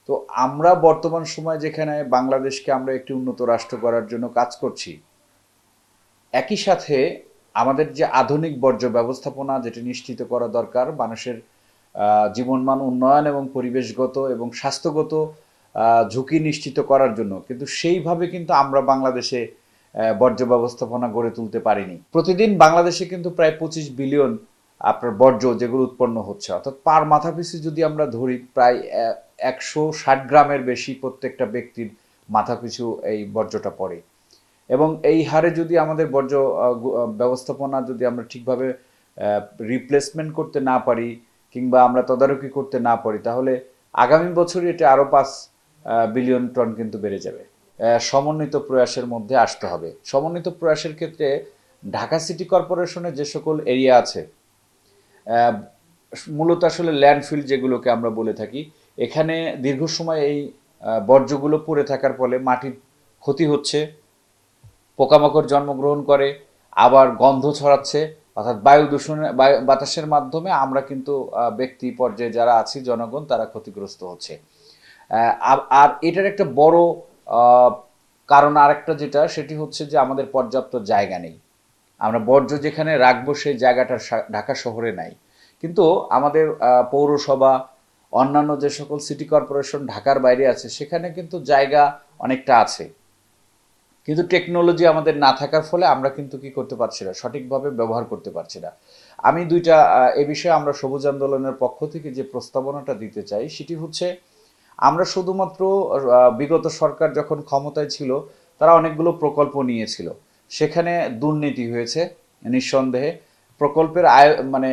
তো আমরা বর্তমান সময় যেখানে বাংলাদেশকে আমরা একটি উন্নত রাষ্ট্র করার জন্য কাজ করছি, একই সাথে আমাদের যে আধুনিক বর্জ্য ব্যবস্থাপনা যেটি নিশ্চিত করা দরকার মানুষের জীবনমান উন্নয়ন এবং পরিবেশগত এবং স্বাস্থ্যগত ঝুঁকি নিশ্চিত করার জন্য, কিন্তু সেইভাবে কিন্তু আমরা বাংলাদেশে বর্জ্য ব্যবস্থাপনা গড়ে তুলতে পারিনি। প্রতিদিন বাংলাদেশে কিন্তু প্রায় 25 বিলিয়ন আপনার বর্জ্য যেগুলো উৎপন্ন হচ্ছে, অর্থাৎ পার মাথা পিছু যদি আমরা ধরি প্রায় 160 গ্রামের বেশি প্রত্যেকটা ব্যক্তির মাথা পিছু এই বর্জ্যটা পড়ে। এবং এই হারে যদি আমাদের বর্জ্য ব্যবস্থাপনা যদি আমরা ঠিকভাবে রিপ্লেসমেন্ট করতে না পারি কিংবা আমরা তদারকি করতে না পারি, তাহলে আগামী বছরই এটা আরও 5 বিলিয়ন টন কিন্তু বেড়ে যাবে। সমন্বিত প্রয়াসের মধ্যে আসতে হবে। সমন্বিত প্রয়াসের ক্ষেত্রে ঢাকা সিটি কর্পোরেশনের যে সকল এরিয়া আছে, মূলত আসলে ল্যান্ডফিল্ড যেগুলোকে আমরা বলে থাকি, এখানে দীর্ঘ সময় এই বর্জ্যগুলো পড়ে থাকার ফলে মাটির ক্ষতি হচ্ছে, পোকামাকড় জন্মগ্রহণ করে, আবার গন্ধ ছড়াচ্ছে, অর্থাৎ বায়ু দূষণের বাতাসের মাধ্যমে আমরা কিন্তু ব্যক্তি পর্যায়ে যারা আছি জনগণ তারা ক্ষতিগ্রস্ত হচ্ছে। আর এটার একটা বড় কারণ আরেকটা যেটা, সেটি হচ্ছে যে আমাদের পর্যাপ্ত জায়গা নেই। আমরা বর্জ্য যেখানে রাখবো সেই জায়গাটা ঢাকা শহরে নাই। কিন্তু আমাদের পৌরসভা, অন্যান্য যে সকল সিটি কর্পোরেশন ঢাকার বাইরে আছে, সেখানে কিন্তু জায়গা অনেকটা আছে, কিন্তু টেকনোলজি আমাদের না থাকার ফলে আমরা কিন্তু কি করতে পারছি না, সঠিকভাবে ব্যবহার করতে পারছি না। আমি দুইটা এ বিষয়ে আমরা সবুজ আন্দোলনের পক্ষ থেকে যে প্রস্তাবনাটা দিতে চাই সেটি হচ্ছে, আমরা শুধুমাত্র বিগত সরকার যখন ক্ষমতায় ছিল তারা অনেকগুলো প্রকল্প নিয়েছিল, সেখানে দুর্নীতি হয়েছে নিঃসন্দেহে। প্রকল্পের আয় মানে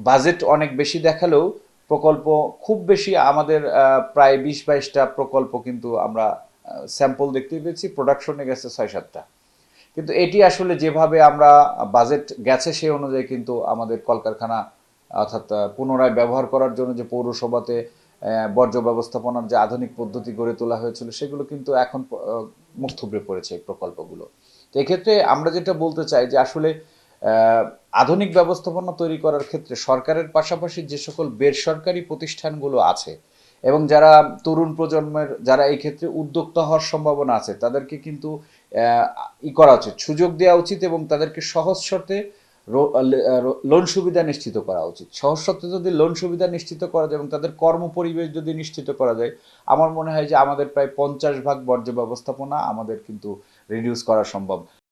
বাজেট অনেক বেশি দেখালেও প্রকল্প খুব বেশি আমাদের প্রায় 20-22টা প্রকল্প কিন্তু আমরা স্যাম্পল দেখতে পেয়েছি, প্রোডাকশনে গেছে 6-7টা। কিন্তু এটি আসলে যেভাবে আমরা বাজেট গেছে সেই অনুযায়ী কিন্তু আমাদের কলকারখানা অর্থাৎ পুনরায় ব্যবহার করার জন্য যে পৌরসভাতে বর্জ্য ব্যবস্থাপনার যে আধুনিক পদ্ধতি গড়ে তোলা হয়েছিল সেগুলো কিন্তু এখন মুখ থুবড়ে পড়েছে এই প্রকল্পগুলো। তো এক্ষেত্রে আমরা যেটা বলতে চাই যে আসলে আধুনিক ব্যবস্থাপনা তৈরি করার ক্ষেত্রে সরকারের পাশাপাশি যে সকল বেসরকারি প্রতিষ্ঠানগুলো আছে এবং যারা তরুণ প্রজন্মের যারা এই ক্ষেত্রে উদ্যোক্তা হওয়ার সম্ভাবনা আছে, তাদেরকে কিন্তু করা উচিত, সুযোগ দেওয়া উচিত এবং তাদেরকে সহজ শর্তে লোন সুবিধা নিশ্চিত করা উচিত। সহজ শর্তে যদি লোন সুবিধা নিশ্চিত করা যায় এবং তাদের কর্মপরিবেশ যদি নিশ্চিত করা যায়, আমার মনে হয় যে আমাদের প্রায় 50 ভাগ বর্জ্য ব্যবস্থাপনা আমাদের কিন্তু রিডিউস করা সম্ভব।